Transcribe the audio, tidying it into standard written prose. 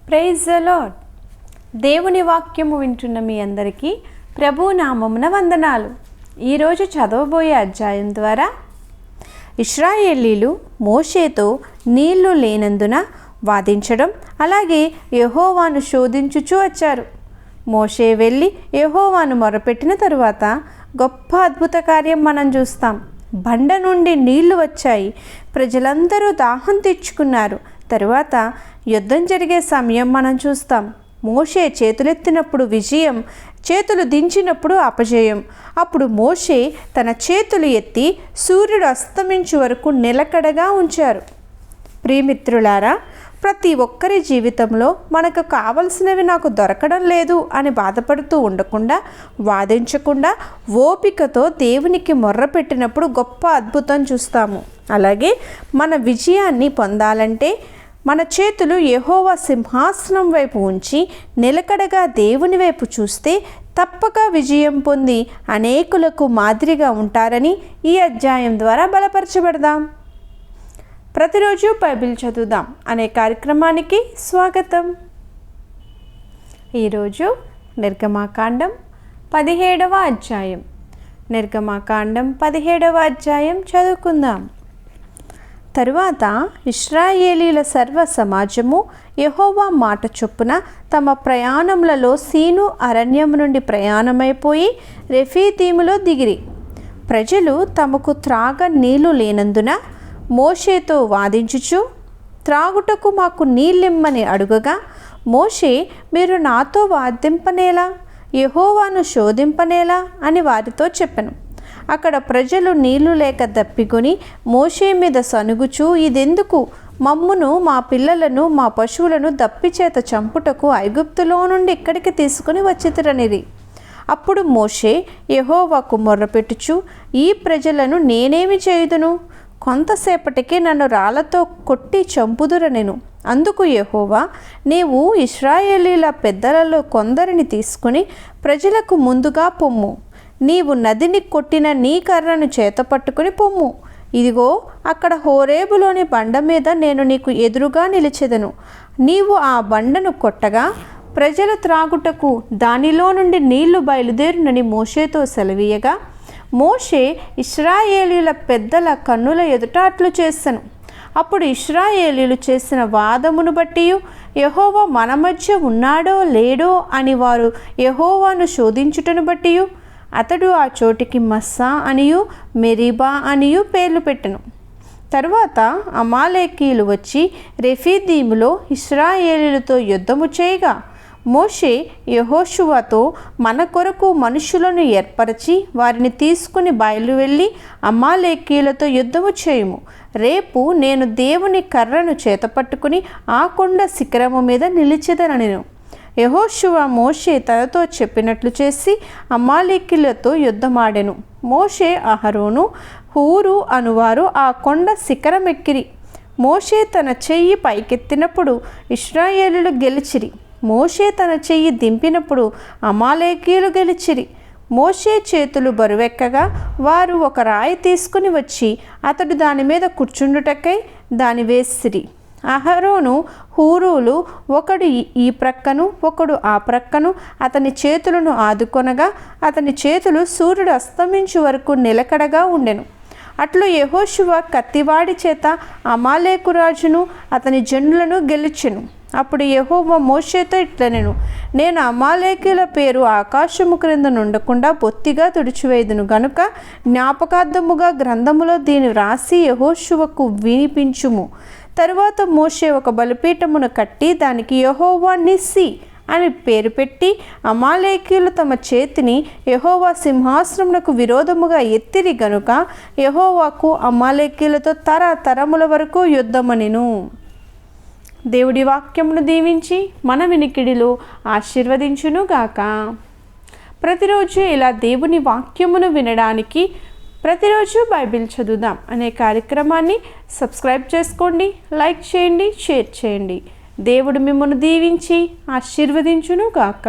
Praise the lord. దేవుని వాక్యము వింటున్న మీ అందరికీ ప్రభు నామమున వందనాలు. ఈరోజు చదవబోయే అధ్యాయం ద్వారా ఇశ్రాయేలీలు మోషేతో నీళ్లు లేనందున వాదించడం, అలాగే యెహోవాను శోధించుచూ వచ్చారు. మోషే వెళ్ళి యెహోవాను మొరపెట్టిన తరువాత గొప్ప అద్భుత కార్యం మనం చూస్తాం. బండ నుండి నీళ్లు వచ్చాయి. ప్రజలందరూ దాహం తీర్చుకున్నారు. తరువాత యుద్ధం జరిగే సమయం మనం చూస్తాం. మోషే చేతులెత్తినప్పుడు విజయం, చేతులు దించినప్పుడు అపజయం. అప్పుడు మోషే తన చేతులు ఎత్తి సూర్యుడు అస్తమించు వరకు నిలకడగా ఉంచారు. ప్రియమిత్రులారా, ప్రతి ఒక్కరి జీవితంలో మనకు కావలసినవి నాకు దొరకడం లేదు అని బాధపడుతూ ఉండకుండా, వాదించకుండా ఓపికతో దేవునికి మొర్ర పెట్టినప్పుడు గొప్ప అద్భుతం చూస్తాము. అలాగే మన విజయాన్ని పొందాలంటే మన చేతులు యెహోవా సింహాసనం వైపు ఉంచి నిలకడగా దేవుని వైపు చూస్తే తప్పక విజయం పొంది అనేకులకు మాదిరిగా ఉంటారని ఈ అధ్యాయం ద్వారా బలపరచబడదాం. ప్రతిరోజు బైబిల్ చదువుదాం అనే కార్యక్రమానికి స్వాగతం. ఈరోజు నిర్గమాకాండం 17వ అధ్యాయం. నిర్గమాకాండం 17వ అధ్యాయం చదువుకుందాం. తరువాత ఇశ్రాయేలీల సర్వ సమాజము యెహోవా మాట చొప్పున తమ ప్రయాణములలో సీను అరణ్యం నుండి ప్రయాణమైపోయి రెఫీదీములో దిగిరి. ప్రజలు తమకు త్రాగ నీళ్లు లేనందున మోషేతో వాదించుచు, త్రాగుటకు మాకు నీళ్ళిమ్మని అడుగగా, మోషే, మీరు నాతో వాదింపనేలా, యెహోవాను శోధింపనేలా అని వారితో చెప్పెను. అక్కడ ప్రజలు నీళ్లు లేక దప్పికొని మోషే మీద సనుగుచూ, ఇదెందుకు? మమ్మును, మా పిల్లలను, మా పశువులను దప్పిచేత చంపుటకు ఐగుప్తులో నుండి ఇక్కడికి తీసుకుని వచ్చితిరనిరి. అప్పుడు మోషే యెహోవాకు మొర్రపెట్టుచు, ఈ ప్రజలను నేనేమి చేయుదును? కొంతసేపటికి నన్ను రాళ్లతో కొట్టి చంపుదురనెను. అందుకు యెహోవా, నీవు ఇశ్రాయేలీల పెద్దలలో కొందరిని తీసుకుని ప్రజలకు ముందుగా పొమ్ము. నీవు నదిని కొట్టిన నీ కర్రను చేతపట్టుకుని పొమ్ము. ఇదిగో, అక్కడ హోరేబులోని బండ మీద నేను నీకు ఎదురుగా నిలిచెదను. నీవు ఆ బండను కొట్టగా ప్రజలు త్రాగుటకు దానిలో నుండి నీళ్లు బయలుదేరునని మోషేతో సెలవీయగా, మోషే ఇశ్రాయేలీల పెద్దల కన్నుల ఎదుట అట్లు చేసెను. అప్పుడు ఇశ్రాయేలీలు చేసిన వాదమును బట్టి యెహోవా మన మధ్య ఉన్నాడో లేడో అని వారు యెహోవాను శోధించుటను బట్టి అతడు ఆ చోటికి మస్సా అనియు మెరీబా అనియు పేర్లు పెట్టెను. తరువాత అమాలేకీయులు వచ్చి రెఫీదీములో ఇశ్రాయేలీలతో యుద్ధము చేయగా, మోషే యెహోషువతో, మన కొరకు మనుషులను ఏర్పరచి వారిని తీసుకుని బయలు వెళ్ళి అమాలేకీయులతో యుద్ధము చేయుము. రేపు నేను దేవుని కర్రను చేతపట్టుకుని ఆ కొండ శిఖరము మీద నిలిచెదనెను. యెహోషువ మోషే తనతో చెప్పినట్లు చేసి అమాలేకీయులతో యుద్ధమాడెను. మోషే, అహరోను, హూరు అనువారు ఆ కొండ శిఖరమెక్కిరి. మోషే తన చెయ్యి పైకెత్తినప్పుడు ఇశ్రాయేలీలు గెలిచిరి. మోషే తన చెయ్యి దింపినప్పుడు అమాలేకీయులు గెలిచిరి. మోషే చేతులు బరువెక్కగా వారు ఒక రాయి తీసుకుని వచ్చి అతడు దాని మీద కూర్చుండుటకై దాని వేసిరి. అహరోను, హూరులు ఒకడు ఈ ప్రక్కను ఒకడు ఆ ప్రక్కను అతని చేతులను ఆదుకొనగా అతని చేతులు సూర్యుడు అస్తమించు వరకు నిలకడగా ఉండెను. అట్లు యెహోషువ కత్తివాడి చేత అమాలేకు రాజును అతని జనులను గెలిచెను. అప్పుడు యెహోవా మోషేతో ఇట్లనెను, నేను అమాలేకీయుల పేరు ఆకాశము క్రింద నుండకుండా బొత్తిగా తుడిచివేయుదును గనుక జ్ఞాపకార్థముగా గ్రంథములో దీని వ్రాసి యెహోషువకు వినిపించుము. తరువాత మోషే ఒక బలిపీఠమును కట్టి దానికి యెహోవా నిస్సి అని పేరు పెట్టి, అమాలేకీయులు తమ చేతిని యెహోవా సింహాసనమునకు విరోధముగా ఎత్తిరి గనుక యెహోవాకు అమాలేకీయులతో తరతరముల వరకు యుద్ధమనెను. దేవుడి వాక్యమును దీవించి మన వినికిడిలో ఆశీర్వదించునుగాక. ప్రతిరోజు ఇలా దేవుని వాక్యమును వినడానికి ప్రతిరోజు బైబిల్ చదువుదాం అనే కార్యక్రమాన్ని సబ్స్క్రైబ్ చేసుకోండి, లైక్ చేయండి, షేర్ చేయండి. దేవుడు మిమ్మల్ని దీవించి ఆశీర్వదించునుగాక.